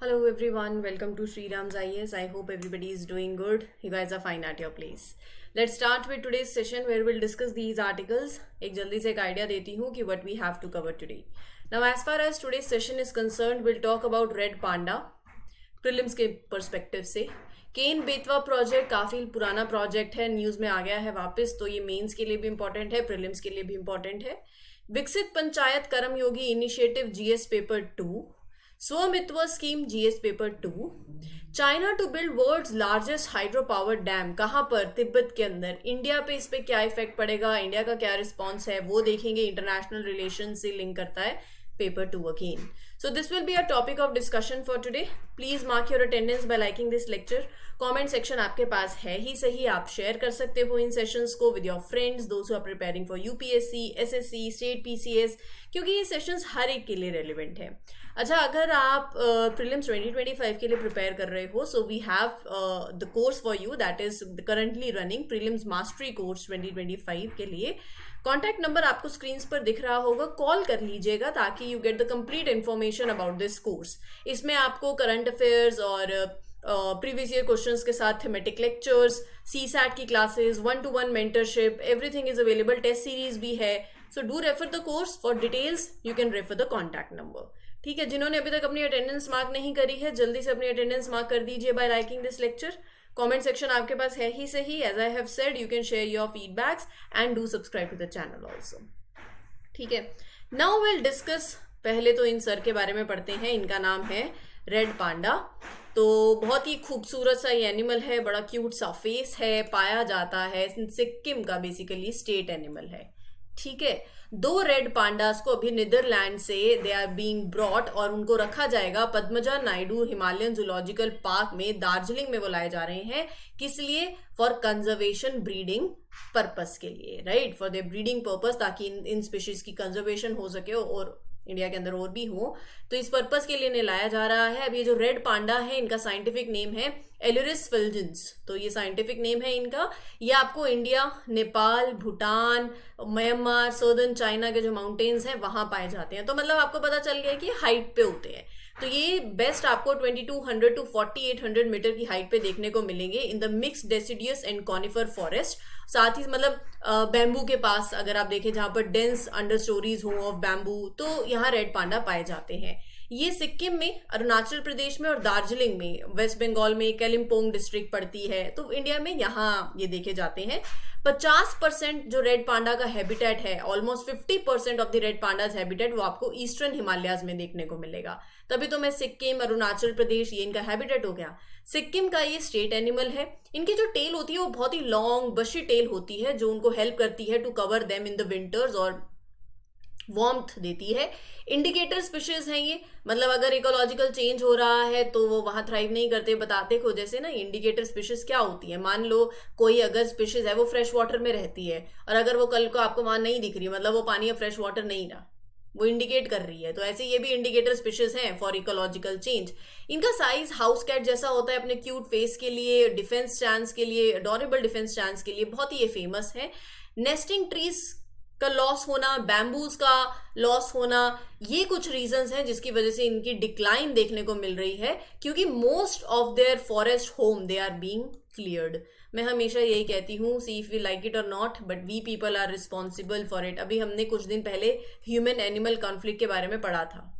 Hello everyone, welcome to Sri Ram's IAS. I hope everybody is doing good. You guys are fine at your place. Let's start with today's session where we'll discuss these articles. एक जल्दी से एक idea देती हूँ कि what we have to cover today. Now as far as today's session is concerned, we'll talk about Red Panda, prelims के perspective से. Ken Betwa project काफ़ी पुराना प्रोजेक्ट है, न्यूज़ में आ गया है वापस, तो ये मेंस के लिए भी इंपॉर्टेंट है, प्रीलिम्स के लिए भी इंपॉर्टेंट है. Viksit Panchayat Karmayogi initiative GS paper 2, Svamitva scheme GS paper 2, China to build world's largest hydro power dam, कहाँ पर? तिब्बत के अंदर. इंडिया पे इस पे क्या इफेक्ट पड़ेगा, इंडिया का क्या रिस्पॉन्स है, वो देखेंगे. इंटरनेशनल रिलेशन से लिंक करता है paper 2 again. So this will be a topic of discussion for today. Please mark your attendance by liking this lecture. Comment section आपके पास है ही सही, आप शेयर कर सकते हो इन सेशंस को with your friends, those who are preparing for UPSC, SSC, State PCS, क्योंकि ये सेशंस हर एक के लिए रेलिवेंट है. अच्छा, अगर आप प्रीलिम्स 2025 के लिए प्रिपेयर कर रहे हो, so we have the course for you that is currently running, prelims mastery course 2025 के लिए. कॉन्टैक्ट नंबर आपको स्क्रीन पर दिख रहा होगा, कॉल कर लीजिएगा ताकि you get the complete information about this course. इसमें आपको करंट अफेयर्स और प्रीवियस ईयर क्वेश्चंस के साथ थीमेटिक लेक्चर्स, CSAT की classes, 1-to-1 mentorship, everything is available. Test series भी है. So do refer the course. For details you can refer the contact number. ठीक है, जिन्होंने अभी तक अपनी अटेंडेंस मार्क नहीं करी है, जल्दी से अपनी अटेंडेंस मार्क कर दीजिए by liking this lecture. Comment section आपके पास है ही सही. As I have said, you can share your feedbacks and do subscribe to the channel also. ठीक है, नाउ विल डिस्कस. पहले तो इन सर के बारे में पढ़ते हैं. इनका नाम है रेड पांडा. तो बहुत ही खूबसूरत सा ये एनिमल है, बड़ा क्यूट सा फेस है, पाया जाता है सिक्किम का, बेसिकली स्टेट एनिमल है. ठीक है, 2 रेड पांडास को अभी नीदरलैंड से दे आर बीइंग ब्रॉट और उनको रखा जाएगा पद्मजा नायडू हिमालयन जूलॉजिकल पार्क में. दार्जिलिंग में वो लाए जा रहे हैं. किस लिए? फॉर कंजर्वेशन ब्रीडिंग पर्पस के लिए, right, for the breeding purpose, ताकि इन स्पीशीज की कंजर्वेशन हो सके और इंडिया के अंदर और भी हो. तो इस पर्पस के लिए इन्हें लाया जा रहा है. अब ये जो रेड पांडा है, इनका साइंटिफिक नेम है एलुरिस फिल्जिन्स. तो ये साइंटिफिक नेम है इनका. ये आपको India, Nepal, Bhutan, Myanmar, southern China के जो माउंटेन्स हैं वहां पाए जाते हैं. तो मतलब आपको पता चल गया कि हाइट पे होते हैं. तो ये बेस्ट आपको 2200 टू 4800 मीटर की हाइट पे देखने को मिलेंगे in the mixed deciduous and conifer forest. साथ ही मतलब बैम्बू के पास अगर आप देखें, जहां पर डेंस अंडर स्टोरीज हो ऑफ बैम्बू, तो यहाँ रेड पांडा पाए जाते हैं. ये सिक्किम में, अरुणाचल प्रदेश में और दार्जिलिंग में, वेस्ट बंगाल में कालिम्पोंग डिस्ट्रिक्ट पड़ती है. तो इंडिया में यहाँ ये देखे जाते हैं. 50% जो रेड पांडा का हैबिटेट है, almost 50% of the red pandas habitat, वो आपको ईस्टर्न हिमालयाज में देखने को मिलेगा. तभी तो मैं सिक्किम, अरुणाचल प्रदेश, ये इनका हैबिटेट हो गया. सिक्किम का ये स्टेट एनिमल है. इनकी जो टेल होती है वो बहुत ही लॉन्ग बशी टेल होती है, जो उनको हेल्प करती है to cover them in the winters और वार्मथ देती है. इंडिकेटर स्पीशीज हैं ये, मतलब अगर इकोलॉजिकल चेंज हो रहा है तो वो वहां थ्राइव नहीं करते. बताते को जैसे ना, इंडिकेटर स्पीशीज क्या होती है, मान लो कोई अगर स्पीशीज है वो फ्रेश वाटर में रहती है और अगर वो कल को आपको वहां नहीं दिख रही, मतलब वो पानी या फ्रेश वाटर नहीं रहा, वो इंडिकेट कर रही है. तो ऐसे ये भी इंडिकेटर स्पीशीज हैं फॉर इकोलॉजिकल चेंज. इनका साइज हाउस कैट जैसा होता है अपने क्यूट फेस के लिए, डिफेंस चांस के लिए, अडोरेबल डिफेंस चांस के लिए बहुत ही ये फेमस है. नेस्टिंग ट्रीज का लॉस होना, बैम्बूज का लॉस होना, ये कुछ रीजंस हैं जिसकी वजह से इनकी डिक्लाइन देखने को मिल रही है, क्योंकि most of their forest home they are being cleared. मैं हमेशा यही कहती हूँ, see if we like it और not, but we people are responsible for it. अभी हमने कुछ दिन पहले ह्यूमन एनिमल कॉन्फ्लिक्ट के बारे में पढ़ा था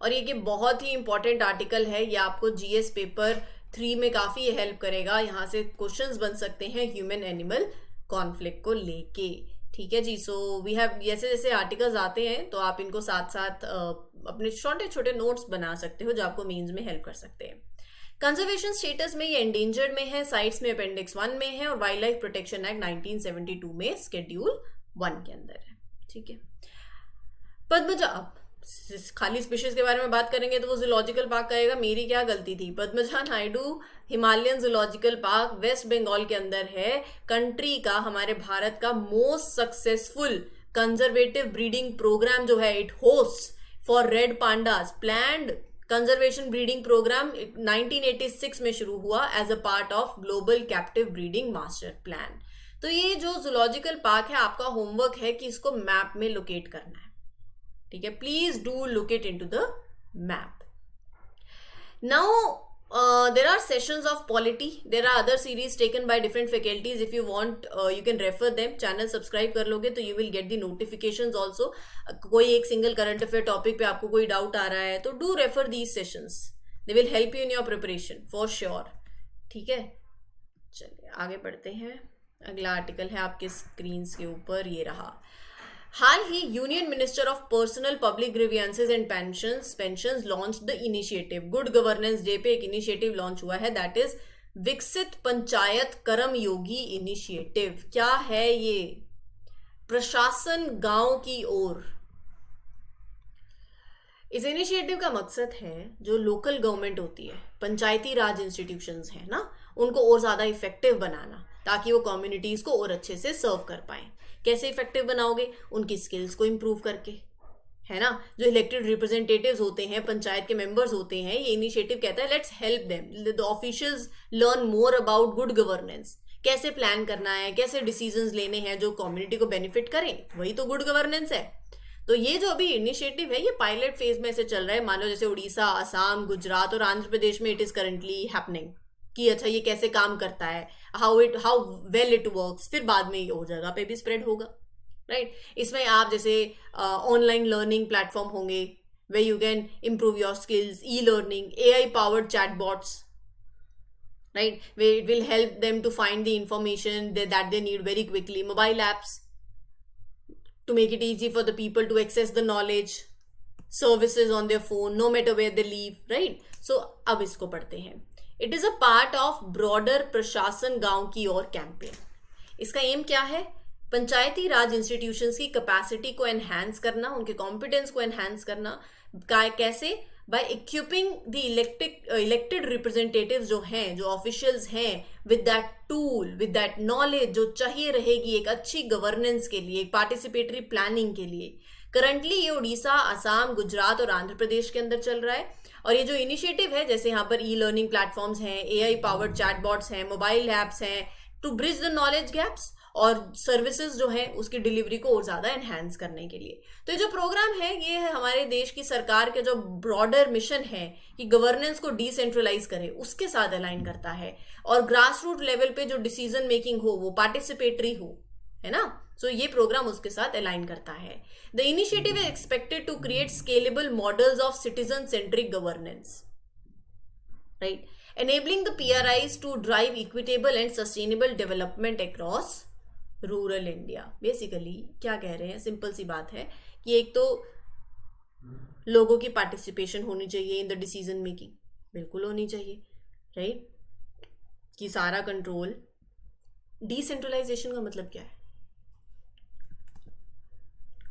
और ये बहुत ही इंपॉर्टेंट आर्टिकल है. ये आपको जीएस पेपर 3 में काफी हेल्प करेगा. यहाँ से क्वेश्चंस बन सकते हैं ह्यूमन एनिमल कॉन्फ्लिक्ट को लेके. ठीक है जी. सो वी हैव, जैसे जैसे आर्टिकल्स आते हैं तो आप इनको साथ साथ अपने छोटे छोटे नोट्स बना सकते हो जो आपको मीन्स में हेल्प कर सकते हैं. कंजर्वेशन स्टेटस में ये एंडेंजर्ड में है, साइट्स में अपेंडिक्स 1 में है और वाइल्ड लाइफ प्रोटेक्शन एक्ट 1972 में स्केड्यूल 1 के अंदर है. ठीक है, पद्मजा, खाली स्पीशीज के बारे में बात करेंगे तो वो जूलॉजिकल पार्क कहेगा, मेरी क्या गलती थी. पद्मजा नायडू हिमालयन जूलॉजिकल पार्क वेस्ट बंगाल के अंदर है. कंट्री का, हमारे भारत का most successful conservative breeding programme जो है, it host for red pandas. Planned conservation breeding programme 1986 में शुरू हुआ as a part of global captive breeding master plan. तो ये जो जूलॉजिकल पार्क है, आपका होमवर्क है कि इसको मैप में लोकेट करना है. ठीक है, please do look it into the map. Now, there are sessions of polity. There are other series taken by different faculties. If you want, you can refer them. Channel subscribe कर लोगे तो you will get the notifications also. कोई एक single current affair topic पे आपको कोई doubt आ रहा है तो do refer these sessions. They will help you in your preparation for sure. ठीक है, चलिए आगे बढ़ते हैं. अगला आर्टिकल है आपके स्क्रीन के ऊपर, ये रहा. हाल ही union minister of personnel public grievances and pensions launch the initiative. Good governance day पे एक इनिशिएटिव लॉन्च हुआ है, दैट इज विकसित पंचायत कर्म योगी इनिशिएटिव. क्या है ये? प्रशासन गांव की ओर. इस इनिशिएटिव का मकसद है जो लोकल गवर्नमेंट होती है, पंचायती राज इंस्टीट्यूशंस हैं ना, उनको और ज्यादा इफेक्टिव बनाना ताकि वो कम्युनिटीज को और अच्छे से सर्व कर पाए. कैसे इफेक्टिव बनाओगे? उनकी स्किल्स को इम्प्रूव करके, है ना. जो इलेक्टेड रिप्रेजेंटेटिव्स होते हैं, पंचायत के मेंबर्स होते हैं, ये इनिशिएटिव कहता है let's help them, the officials learn more about good governance. कैसे प्लान करना है, कैसे डिसीजंस लेने हैं जो कम्युनिटी को बेनिफिट करें, वही तो गुड गवर्नेंस है. तो ये जो अभी इनिशिएटिव है ये पायलट फेज में से चल रहा है. मान लो जैसे उड़ीसा, असम, गुजरात और आंध्र प्रदेश में इट इज करंटली हैपनिंग कि अच्छा ये कैसे काम करता है, हाउ वेल इट वर्क्स. फिर बाद में ये और जगह पे भी स्प्रेड होगा, राइट. इसमें आप जैसे ऑनलाइन लर्निंग प्लेटफॉर्म होंगे way you can improve your skills, e learning, AI powered chatbots, right, way it will help them to find the information that they need very quickly. Mobile apps to make it easy for the people to access the knowledge, services on their phone, no matter where they live, right? So, अब इसको पढ़ते हैं. It is a part of broader प्रशासन गांव की ओर campaign. इसका aim क्या है? पंचायती राज इंस्टीट्यूशंस की कैपेसिटी को एनहांस करना, उनके कॉम्पिटेंस को एनहांस करना. कैसे? By equipping the elected representatives जो हैं, जो ऑफिशियल्स हैं, with that tool, with that knowledge जो चाहिए रहेगी एक अच्छी गवर्नेंस के लिए, एक पार्टिसिपेटरी प्लानिंग के लिए. करंटली ये उड़ीसा, असम, गुजरात और आंध्र प्रदेश के अंदर चल रहा है. और ये जो इनिशिएटिव है, जैसे यहाँ पर ई लर्निंग प्लेटफॉर्म्स हैं, AI पावर्ड चैटबॉट्स हैं, मोबाइल ऐप्स हैं, to bridge the knowledge gaps और सर्विसेज जो है उसकी डिलीवरी को और ज्यादा एनहांस करने के लिए. तो ये जो प्रोग्राम है ये है हमारे देश की सरकार के जो ब्रॉडर मिशन है कि गवर्नेंस को डिसेंट्रलाइज करे, उसके साथ अलाइन करता है. और ग्रास रूट लेवल पे जो डिसीजन मेकिंग हो वो पार्टिसिपेटरी हो, है ना. सो ये प्रोग्राम उसके साथ अलाइन करता है. The initiative is expected to create scalable models of citizen centric governance, right, enabling the PRIs to drive equitable and sustainable development across rural India. Basically क्या कह रहे हैं, सिंपल सी बात है कि एक तो लोगों की पार्टिसिपेशन होनी चाहिए इन द डिसीजन मेकिंग, बिल्कुल होनी चाहिए, राइट, कि सारा कंट्रोल. डिसेंट्रलाइजेशन का मतलब क्या है?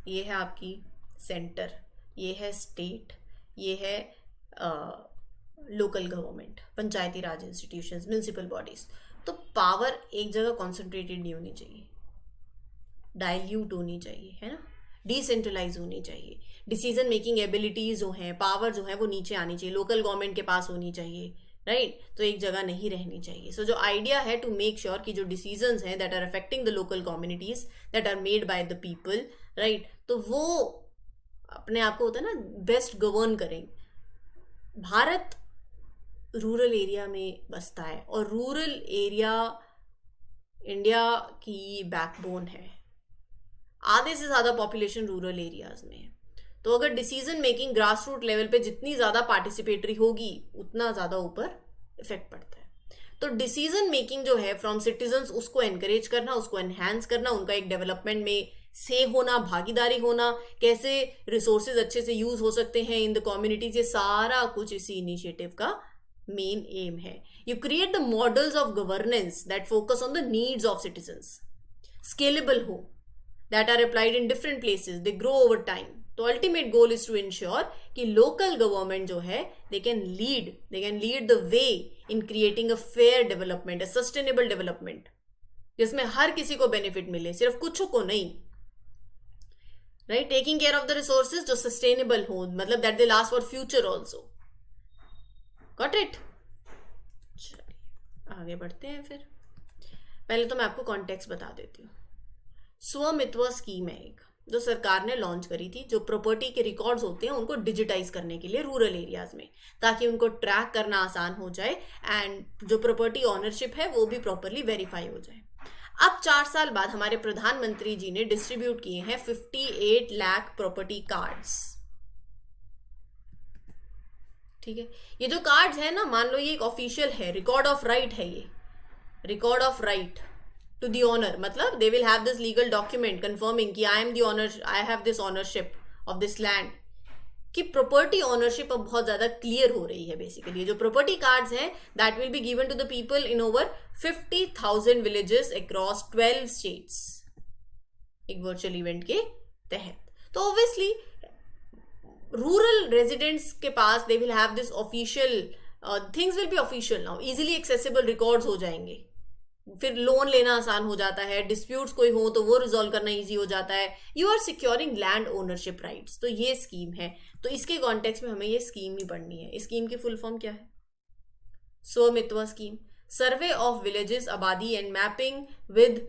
ये है आपकी सेंटर, ये है स्टेट, ये है लोकल गवर्नमेंट, पंचायती राज इंस्टीट्यूशंस, म्युनिसिपल बॉडीज. तो पावर एक जगह कॉन्सेंट्रेटेड नहीं होनी चाहिए, डाइल्यूट होनी चाहिए, है ना, डिसेंट्रलाइज होनी चाहिए. डिसीजन मेकिंग एबिलिटीज जो हैं, पावर जो है वो नीचे आनी चाहिए, लोकल गवर्नमेंट के पास होनी चाहिए, राइट. तो एक जगह नहीं रहनी चाहिए. सो जो आइडिया है टू मेक श्योर कि जो डिसीजंस हैं that are affecting the local communities, that are made by the people, right, तो वो अपने आप को होता है ना बेस्ट गवर्न करें. भारत रूरल एरिया में बसता है और रूरल एरिया इंडिया की बैकबोन है. आधे से ज्यादा पॉपुलेशन रूरल एरियाज में है. तो अगर decision making grass root level पे जितनी ज्यादा पार्टिसिपेटरी होगी उतना ज्यादा ऊपर इफेक्ट पड़ता है. तो डिसीजन मेकिंग जो है फ्रॉम सिटीजन्स, उसको एनकरेज करना, उसको एनहांस करना, उनका एक डेवलपमेंट में से होना, भागीदारी होना, कैसे रिसोर्सेज अच्छे से यूज हो सकते हैं इन द कम्युनिटीज, ये सारा कुछ इसी इनिशिएटिव का मेन एम है. You create the models of governance that focus on the needs of citizens, scalable हो, that are applied in different places, they grow over time. तो ultimate goal is to ensure कि local government जो है they can lead the way in creating a fair development, a sustainable development, जिसमें हर किसी को benefit मिले, सिर्फ कुछ को नहीं, right, taking care of the resources जो sustainable हो, मतलब that they last for future also. Got it? चलिए आगे बढ़ते हैं. फिर पहले तो मैं आपको कॉन्टेक्स्ट बता देती हूँ. स्वमित्व स्कीम है एक, जो सरकार ने लॉन्च करी थी, जो प्रॉपर्टी के रिकॉर्ड्स होते हैं उनको डिजिटाइज करने के लिए रूरल एरियाज में, ताकि उनको ट्रैक करना आसान हो जाए एंड जो प्रॉपर्टी ऑनरशिप है वो भी प्रॉपरली वेरीफाई हो जाए। अब 4 साल बाद हमारे प्रधानमंत्री जी ने डिस्ट्रीब्यूट किए हैं 58 लाख प्रॉपर्टी कार्ड्स। ठीक है, ये जो कार्ड्स है ना, मान लो ये एक ऑफिशियल है, रिकॉर्ड ऑफ राइट है, ये record of right to the owner, मतलब they will have this legal document confirming कि I am the owner, I have this ownership of this land, कि प्रॉपर्टी ऑनरशिप अब बहुत ज्यादा क्लियर हो रही है। बेसिकली जो प्रॉपर्टी कार्ड्स हैं that will be given to the people in over 50,000 villages across 12 states, एक वर्चुअल इवेंट के तहत। तो ऑब्वियसली रूरल रेजिडेंट्स के पास दे will have this official things, will be official now, easily accessible records हो जाएंगे, फिर loan लेना आसान हो जाता है, डिस्प्यूट्स कोई हो तो वो रिजॉल्व करना इजी हो जाता है, you are securing land ownership rights. तो ये स्कीम है, तो इसके कॉन्टेक्स्ट में हमें ये स्कीम ही पढ़नी है। इस स्कीम की फुल फॉर्म क्या है? स्वमित्वा स्कीम, सर्वे ऑफ विलेजेस आबादी and mapping with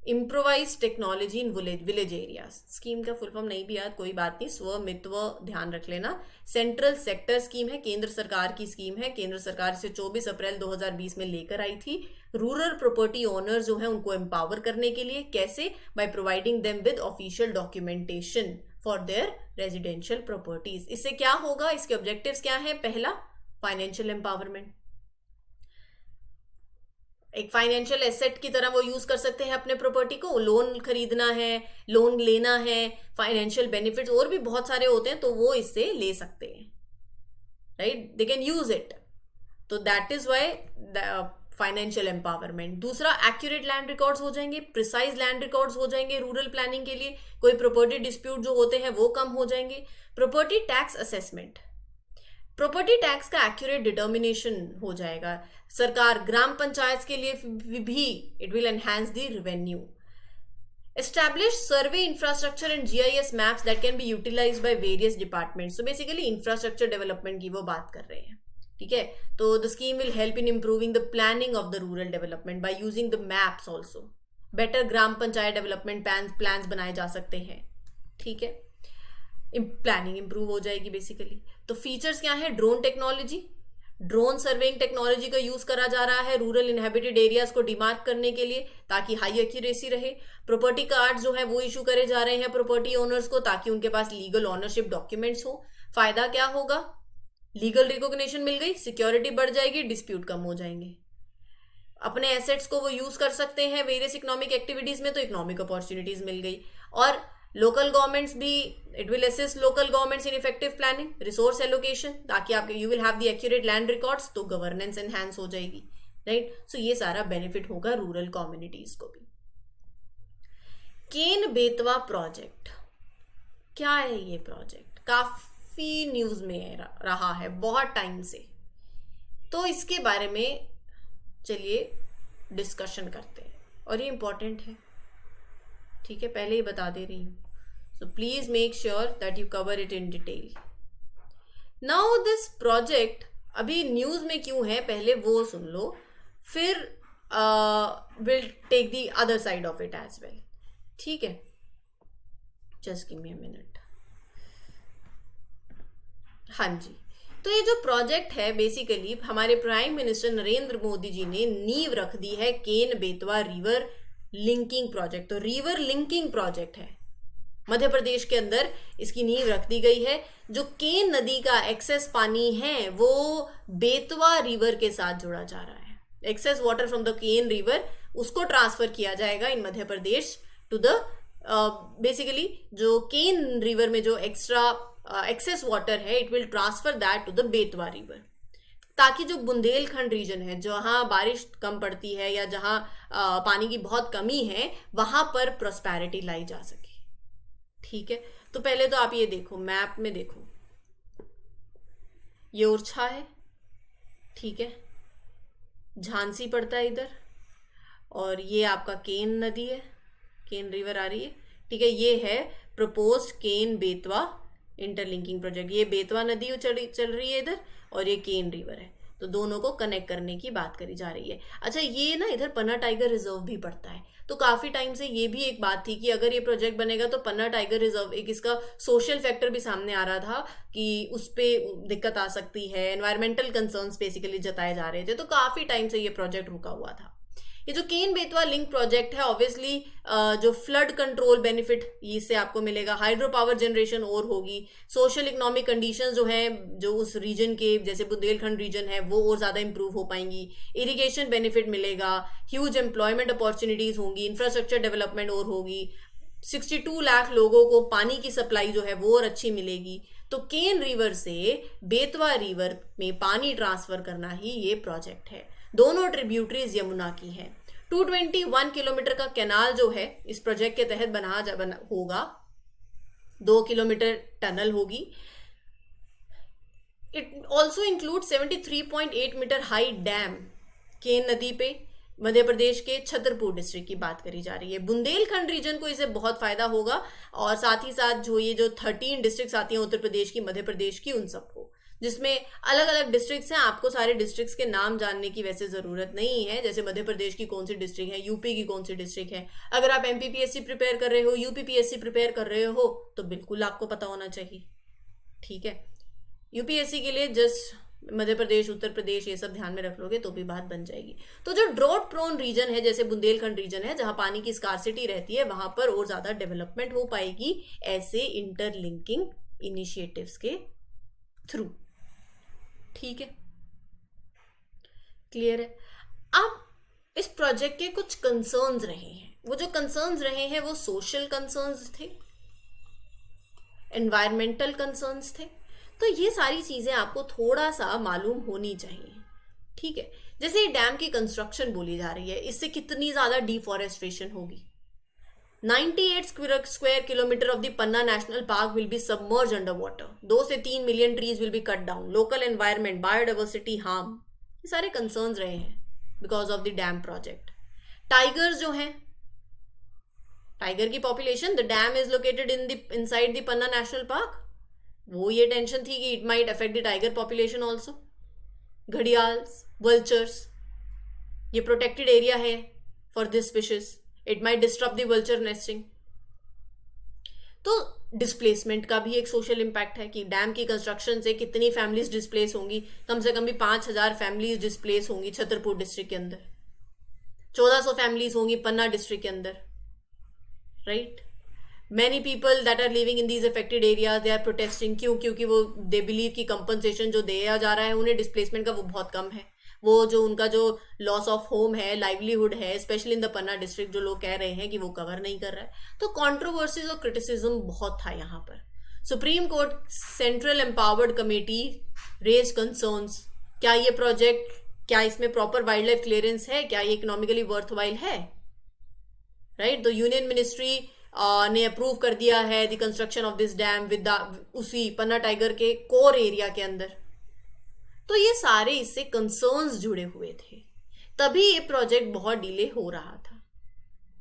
improvise technology in village areas. Scheme का फुल फॉर्म नहीं भी याद, कोई बात नहीं, स्वमित्व ध्यान रख लेना। सेंट्रल सेक्टर स्कीम है, केंद्र सरकार की स्कीम है, केंद्र सरकार इसे 24 अप्रैल 2020 में लेकर आई थी। रूरल प्रॉपर्टी ओनर्स जो है उनको एम्पावर करने के लिए, कैसे? By providing them with official documentation for their residential properties. इससे क्या होगा, इसके ऑब्जेक्टिव्स क्या है? पहला, फाइनेंशियल एम्पावरमेंट, एक फाइनेंशियल एसेट की तरह वो यूज कर सकते हैं अपने प्रॉपर्टी को, लोन खरीदना है, लोन लेना है, फाइनेंशियल बेनिफिट्स और भी बहुत सारे होते हैं, तो वो इससे ले सकते हैं, right, they can use it. तो that is why financial empowerment. दूसरा, एक्यूरेट लैंड रिकॉर्ड्स हो जाएंगे, प्रिसाइज लैंड रिकॉर्ड्स हो जाएंगे रूरल प्लानिंग के लिए, कोई प्रॉपर्टी डिस्प्यूट जो होते हैं वो कम हो जाएंगे। Property tax assessment, property tax का एक्यूरेट डिटर्मिनेशन हो जाएगा। सरकार ग्राम पंचायत के लिए भी it will enhance the revenue. Establish survey infrastructure and GIS maps that can be utilised by various departments. तो बेसिकली इंफ्रास्ट्रक्चर डेवलपमेंट की वो बात कर रहे हैं, ठीक है। तो the scheme will help in improving the planning of the rural development by using the maps also. Better gram panchayat development plans बनाए जा सकते हैं, ठीक है, प्लानिंग इंप्रूव हो जाएगी बेसिकली। तो फीचर्स क्या है? Drone technology, drone surveying technology का यूज करा जा रहा है रूरल इनहेबिटेड एरियाज को डिमार्क करने के लिए, ताकि हाई एक्यूरेसी रहे। प्रॉपर्टी कार्ड जो है वो इशू करे जा रहे हैं प्रॉपर्टी ओनर्स को, ताकि उनके पास लीगल ऑनरशिप डॉक्यूमेंट्स हो। फायदा क्या होगा? लीगल रिकॉग्निशन मिल गई, सिक्योरिटी बढ़ जाएगी, डिस्प्यूट कम हो जाएंगे, अपने एसेट्स को वो यूज कर सकते हैं वेरियस इकोनॉमिक एक्टिविटीज में, तो इकोनॉमिक अपॉर्चुनिटीज मिल गई। और लोकल गवर्नमेंट्स भी, it will assist local governments in effective planning, resource allocation, ताकि आपके you will have the accurate land records, तो गवर्नेंस एनहांस हो जाएगी, राइट। सो ये सारा बेनिफिट होगा रूरल कम्युनिटीज को भी। केन बेतवा प्रोजेक्ट, क्या है ये प्रोजेक्ट? काफी न्यूज में रहा है बहुत टाइम से, तो इसके बारे में चलिए डिस्कशन करते हैं, और ये इंपॉर्टेंट है, ठीक है, पहले ही बता दे रही हूँ। So please make sure that you cover it in detail. Now this project अभी न्यूज में क्यों है पहले वो सुन लो, फिर will take the other side of it as well, ठीक है। Just give me a minute. हाँ जी, तो ये जो प्रोजेक्ट है बेसिकली हमारे प्राइम मिनिस्टर नरेंद्र मोदी जी ने नींव रख दी है Ken Betwa river linking project. तो रिवर लिंकिंग प्रोजेक्ट है, मध्य प्रदेश के अंदर इसकी नींव रख दी गई है। जो केन नदी का एक्सेस पानी है वो बेतवा रिवर के साथ जोड़ा जा रहा है। Excess water from the Ken river उसको ट्रांसफर किया जाएगा in Madhya Pradesh to the basically जो केन रिवर में जो एक्स्ट्रा एक्सेस वाटर है, it will transfer that to the Betwa river, ताकि जो बुंदेलखंड रीजन है जहां बारिश कम पड़ती है या जहां पानी की बहुत कमी है वहां पर प्रॉस्पेरिटी लाई जा सके, ठीक है। तो पहले तो आप ये देखो, मैप में देखो, ये ओरछा है, ठीक है, झांसी पड़ता है इधर, और ये आपका केन नदी है, केन रिवर आ रही है, ठीक है। ये है proposed Ken Betwa interlinking project. ये बेतवा नदी चल रही है इधर, और ये केन रिवर है। तो दोनों को कनेक्ट करने की बात करी जा रही है। अच्छा, ये ना इधर पन्ना टाइगर रिजर्व भी पड़ता है, तो काफी टाइम से ये भी एक बात थी कि अगर ये प्रोजेक्ट बनेगा तो पन्ना टाइगर रिजर्व, एक इसका सोशल फैक्टर भी सामने आ रहा था कि उस पे दिक्कत आ सकती है, एनवायरमेंटल कंसर्न्स बेसिकली जताए जा रहे थे, तो काफी टाइम से ये प्रोजेक्ट रुका हुआ था। ये जो केन बेतवा लिंक प्रोजेक्ट है, ऑब्वियसली जो फ्लड कंट्रोल बेनिफिट इससे आपको मिलेगा, हाइड्रो पावर जनरेशन और होगी, सोशल इकोनॉमिक कंडीशंस जो हैं जो उस रीजन के, जैसे बुंदेलखंड रीजन है, वो और ज़्यादा इंप्रूव हो पाएंगी, इरिगेशन बेनिफिट मिलेगा, ह्यूज एम्प्लॉयमेंट अपॉर्चुनिटीज़ होंगी, इंफ्रास्ट्रक्चर डेवलपमेंट और होगी, 62 लाख लोगों को पानी की सप्लाई जो है वो और अच्छी मिलेगी। तो केन रिवर से बेतवा रिवर में पानी ट्रांसफर करना ही ये प्रोजेक्ट है। दोनों ट्रिब्यूटरीज यमुना की हैं। 221 किलोमीटर का कैनाल जो है इस प्रोजेक्ट के तहत बना होगा, 2 किलोमीटर टनल होगी। It also include 73.8 metre high dam Ken नदी पे, मध्य प्रदेश के छतरपुर डिस्ट्रिक्ट की बात करी जा रही है। बुंदेलखंड रीजन को इससे बहुत फायदा होगा, और साथ ही साथ जो ये जो 13 डिस्ट्रिक्ट्स आती हैं उत्तर प्रदेश की, मध्य प्रदेश की, उन सबको, जिसमें अलग अलग डिस्ट्रिक्ट्स हैं। आपको सारे डिस्ट्रिक्ट्स के नाम जानने की वैसे ज़रूरत नहीं है, जैसे मध्य प्रदेश की कौन सी डिस्ट्रिक्ट है, यूपी की कौन सी डिस्ट्रिक्ट है। अगर आप एमपीपीएससी प्रिपेयर कर रहे हो, यूपीपीएससी प्रिपेयर कर रहे हो, तो बिल्कुल आपको पता होना चाहिए। ठीक है, यूपीएससी के लिए जस्ट मध्य प्रदेश, उत्तर प्रदेश, ये सब ध्यान में रख लोगे तो भी बात बन जाएगी। तो जो ड्रॉट प्रोन रीजन है, जैसे बुंदेलखंड रीजन है, जहां पानी की स्कार्सिटी रहती है, वहां पर और ज्यादा डेवलपमेंट हो पाएगी ऐसे इंटरलिंकिंग इनिशिएटिव्स के थ्रू। ठीक है, क्लियर है। अब इस प्रोजेक्ट के कुछ कंसर्न्स रहे हैं। वो जो कंसर्न्स रहे हैं वो सोशल कंसर्न्स थे, एनवायरमेंटल कंसर्न्स थे। तो ये सारी चीजें आपको थोड़ा सा मालूम होनी चाहिए। ठीक है, जैसे ये डैम की कंस्ट्रक्शन बोली जा रही है, इससे कितनी ज्यादा डिफॉरेस्टेशन होगी। 98 square kilometre of the Panna national park will be submerge under water. 2 से 3 million trees will be cut down, local environment, biodiversity harm, ये सारे कंसर्न्स रहे हैं because of the dam project. Tigers जो हैं, टाइगर की population, the dam is located inside the Panna national park, वो ये टेंशन थी कि it might affect the tiger population also. Gharials, vultures, ये प्रोटेक्टेड एरिया है for this species, it might disturb the vulture nesting. तो displacement का भी एक सोशल इम्पैक्ट है कि डैम की कंस्ट्रक्शन से कितनी फैमिलीज डिस्प्लेस होंगी। कम से कम भी 5000 फैमिलीज डिस्प्लेस होंगी छतरपुर डिस्ट्रिक्ट के अंदर, 1400 फैमिलीज होंगी पन्ना डिस्ट्रिक्ट के अंदर, right. Many people that are living in these affected areas, they are protesting। क्यों? क्योंकि वो they believe कि compensation जो दिया जा रहा है उन्हें डिस्प्लेसमेंट का वो बहुत कम है। वो जो उनका जो लॉस ऑफ होम है, लाइवलीहुड है, specially in the Panna district, जो लोग कह रहे हैं कि वो कवर नहीं कर रहा है। तो कॉन्ट्रोवर्सीज और क्रिटिसिज्म बहुत था यहाँ पर। Supreme Court Central Empowered Committee raise concerns. क्या ये प्रोजेक्ट, क्या इसमें प्रॉपर वाइल्ड लाइफ क्लियरेंस है, क्या ये इकोनॉमिकली वर्थवाइल है, राइट। तो यूनियन मिनिस्ट्री ने अप्रूव कर दिया है the construction of this dam with उसी पन्ना टाइगर के कोर एरिया के अंदर। तो ये सारे इससे कंसर्न्स जुड़े हुए थे, तभी ये प्रोजेक्ट बहुत डिले हो रहा था।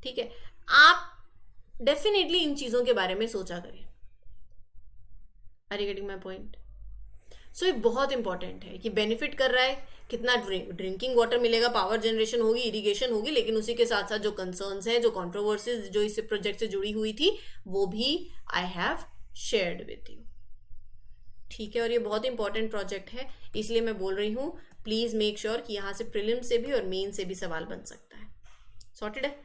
ठीक है, आप डेफिनेटली इन चीजों के बारे में सोचा करें। Are you getting my point? So ये बहुत इंपॉर्टेंट है कि बेनिफिट कर रहा है, कितना ड्रिंकिंग वाटर मिलेगा, पावर जनरेशन होगी, इरिगेशन होगी, लेकिन उसी के साथ साथ जो कंसर्न्स हैं, जो कंट्रोवर्सीज जो इस प्रोजेक्ट से जुड़ी हुई थी, वो भी I have shared with you. ठीक है, और ये बहुत इंपॉर्टेंट प्रोजेक्ट है, इसलिए मैं बोल रही हूँ प्लीज मेक श्योर कि यहाँ से प्रीलिम से भी और मेन से भी सवाल बन सकता है। सॉर्टेड है।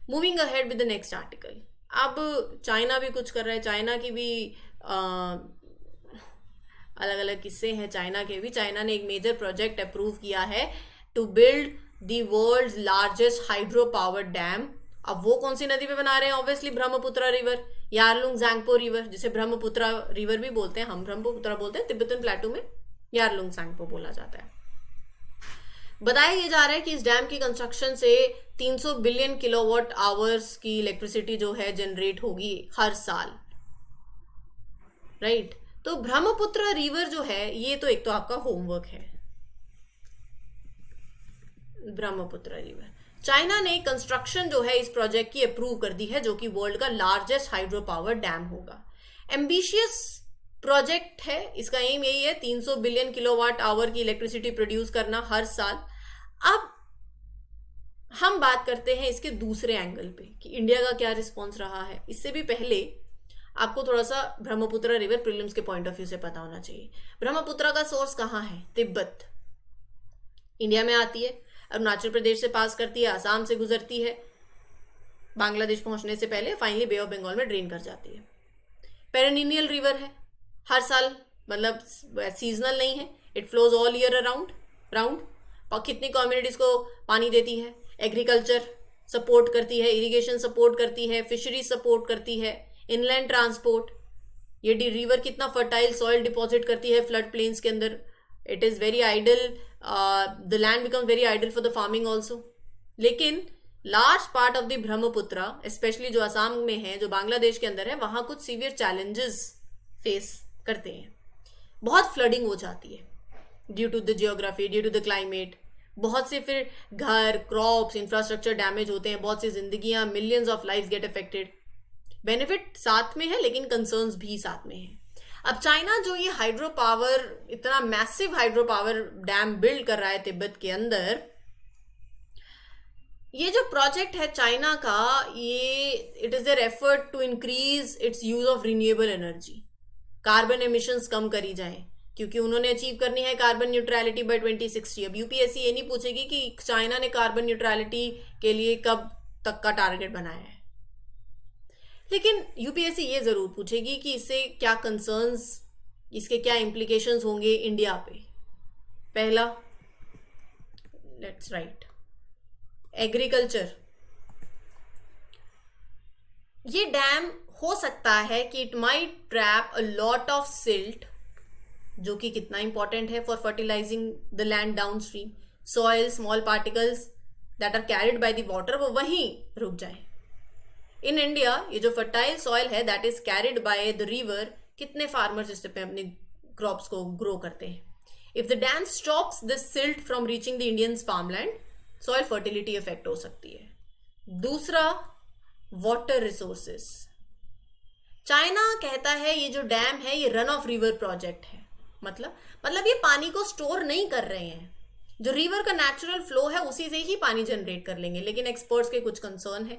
Moving ahead with the next article. अब चाइना भी कुछ कर रहा है, चाइना की भी अलग अलग किस्से हैं चाइना के भी। चाइना ने एक मेजर प्रोजेक्ट अप्रूव किया है to build the world's largest hydro power dam. अब वो कौन सी नदी पे बना रहे हैं? Obviously Brahmaputra river, Yarlung Tsangpo river, जिसे ब्रह्मपुत्र रिवर भी बोलते हैं, हम ब्रह्मपुत्र बोलते हैं, तिब्बतन प्लेटू में यारलुंग ज़ांगपो बोला जाता है। बताया ये जा रहा है कि इस डैम की कंस्ट्रक्शन से 300 बिलियन किलोवाट आवर्स की इलेक्ट्रिसिटी जो है जनरेट होगी हर साल, राइट। तो ब्रह्मपुत्र रिवर जो है, ये तो एक तो आपका होमवर्क है। ब्रह्मपुत्र रिवर, चाइना ने कंस्ट्रक्शन जो है इस प्रोजेक्ट की अप्रूव कर दी है, जो कि वर्ल्ड का लार्जेस्ट हाइड्रो पावर डैम होगा। एम्बिशियस प्रोजेक्ट है, इसका एम यही है 300 बिलियन किलोवाट आवर की इलेक्ट्रिसिटी प्रोड्यूस करना हर साल। अब हम बात करते हैं इसके दूसरे एंगल पे कि इंडिया का क्या रिस्पॉन्स रहा है। इससे भी पहले आपको थोड़ा सा ब्रह्मपुत्र रिवर प्रीलिम्स के पॉइंट ऑफ व्यू से पता होना चाहिए। ब्रह्मपुत्र का सोर्स कहाँ है? तिब्बत। इंडिया में आती है, अरुणाचल प्रदेश से पास करती है, आसाम से गुजरती है, बांग्लादेश पहुंचने से पहले फाइनली बे ऑफ बंगाल में ड्रेन कर जाती है। पेरिनियल रिवर है, हर साल, मतलब सीजनल नहीं है, it flows all year round. और कितनी कम्युनिटीज को पानी देती है? एग्रीकल्चर सपोर्ट करती है, इरिगेशन सपोर्ट करती है, फिशरी सपोर्ट करती है, इनलैंड ट्रांसपोर्ट। ये रिवर कितना फर्टाइल सॉइल डिपॉजिट करती है फ्लड प्लेन्स के अंदर। It is very ideal, the land becomes very ideal for the farming also. लेकिन large part of the Brahmaputra, specially जो असम में है, जो बांग्लादेश के अंदर है, वहाँ कुछ सीवियर चैलेंजेस फेस करते हैं। बहुत फ्लडिंग हो जाती है due to the geography, due to the climate. बहुत से फिर घर, क्रॉप्स, इंफ्रास्ट्रक्चर डैमेज होते हैं, बहुत सी जिंदगियां, millions of life get affected. Benefit साथ में है लेकिन कंसर्न्स भी साथ में है। अब चाइना जो ये हाइड्रो पावर, इतना massive hydro power dam build कर रहा है तिब्बत के अंदर, ये जो प्रोजेक्ट है चाइना का, ये it is their effort to increase its use of renewable energy. Carbon emissions कम करी जाएं, क्योंकि उन्होंने अचीव करनी है कार्बन न्यूट्रलिटी बाय 2060। अब यूपीएससी ये नहीं पूछेगी कि चाइना ने कार्बन न्यूट्रलिटी के लिए कब तक का टारगेट बनाया है, लेकिन यूपीएससी ये जरूर पूछेगी कि इससे क्या कंसर्न्स, इसके क्या इम्प्लीकेशंस होंगे इंडिया पे। पहला, लेट्स राइट, एग्रीकल्चर। ये डैम हो सकता है कि it might trap a lot of silt, जो कि कितना इंपॉर्टेंट है for fertilising the land downstream. Soil, small particles that are carried by the water, वो वहीं रुक जाए। इन इंडिया ये जो फर्टाइल सॉइल है that is carried by the river, कितने फार्मर्स इस पे अपने क्रॉप्स को ग्रो करते हैं। If the dam stops this silt from reaching the Indian farmland, soil fertility effect हो सकती है। दूसरा, वाटर रिसोर्सेस। चाइना कहता है ये जो डैम है ये रन ऑफ रिवर प्रोजेक्ट है, मतलब ये पानी को स्टोर नहीं कर रहे हैं, जो रिवर का नेचुरल फ्लो है उसी से ही पानी जनरेट कर लेंगे। लेकिन एक्सपर्ट्स के कुछ कंसर्न है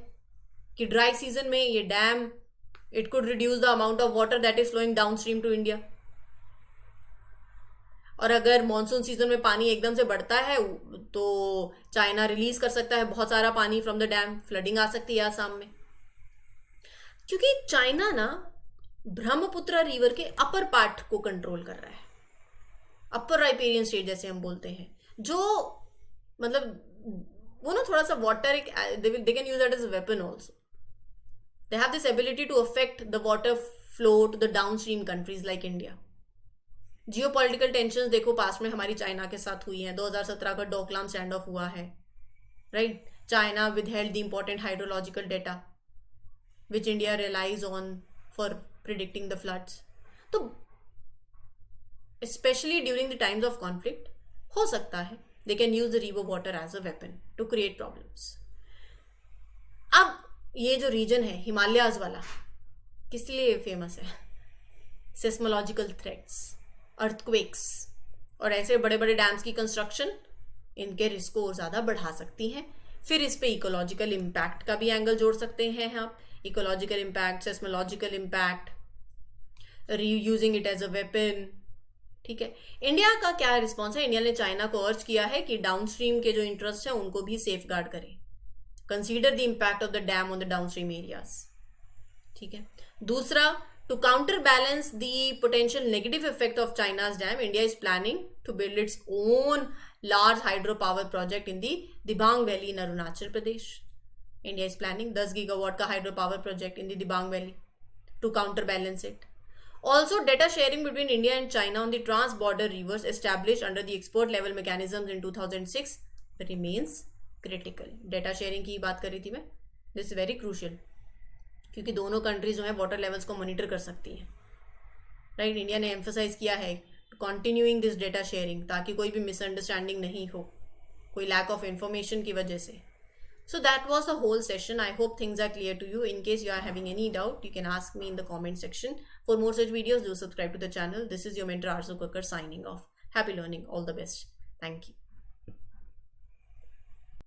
कि ड्राई सीजन में ये dam, it could reduce the amount of water that is flowing downstream to India. और अगर मानसून सीजन में पानी एकदम से बढ़ता है तो चाइना रिलीज कर सकता है बहुत सारा पानी फ्रॉम द डैम, फ्लडिंग आ सकती है आसाम में। क्योंकि चाइना ना ब्रह्मपुत्र रिवर के अपर पार्ट को कंट्रोल कर रहा है, अपर राइपेरियन स्टेट जैसे हम बोलते हैं, जो मतलब वो ना थोड़ा सा water, they can use that as a weapon also. They have this ability to affect the water flow to the downstream countries like India. Geopolitical tensions देखो पास्ट में हमारी चाइना के साथ हुई हैं। 2017 का डोकलाम स्टैंड ऑफ हुआ है, right. China withheld the important hydrological data which India relies on for predicting the floods. तो specially during the times of conflict हो सकता है they can use the river water as a weapon to create problems. अब ये जो reason है हिमालयाज वाला, किस लिए फेमस है? सेस्मोलॉजिकल थ्रेट्स, अर्थक्वेक्स और ऐसे बड़े बड़े डैम्स की कंस्ट्रक्शन इनके रिस्क को और ज़्यादा बढ़ा सकती हैं। फिर इस पे इकोलॉजिकल इम्पैक्ट का भी एंगल जोड़ सकते हैं आप। Ecological impact, seismological impact, using it as a weapon, ठीक है। इंडिया का क्या रिस्पॉन्स है? इंडिया ने चाइना को अर्ज किया है कि डाउनस्ट्रीम के जो इंटरेस्ट हैं उनको भी सेफ गार्ड करें, consider the impact of the dam on the downstream areas, ठीक है। दूसरा, to counterbalance the potential negative effect of China's dam, India is planning to build its own large hydropower project in the Dibang Valley in Arunachal Pradesh. India is planning 10 gigawatt का hydropower project in the Dibang Valley to counterbalance it. Also, data sharing between India and China on the trans-border rivers established under the export level mechanisms in 2006 remains critical. Data sharing की बात कर रही थी मैं, this is very crucial, क्योंकि दोनों countries जो है वाटर लेवल्स को मॉनिटर कर सकती हैं, राइट। इंडिया ने एम्फसाइज किया है कंटिन्यूइंग दिस डेटा शेयरिंग, ताकि कोई भी मिसअंडरस्टैंडिंग नहीं हो, कोई लैक ऑफ इंफॉर्मेशन की वजह से। So that was the whole session. I hope things are clear to you. In case you are having any doubt, you can ask me in the comment section. For more such videos, do subscribe to the channel. This is your mentor Arzu Kakkar signing off. Happy learning. All the best. Thank you.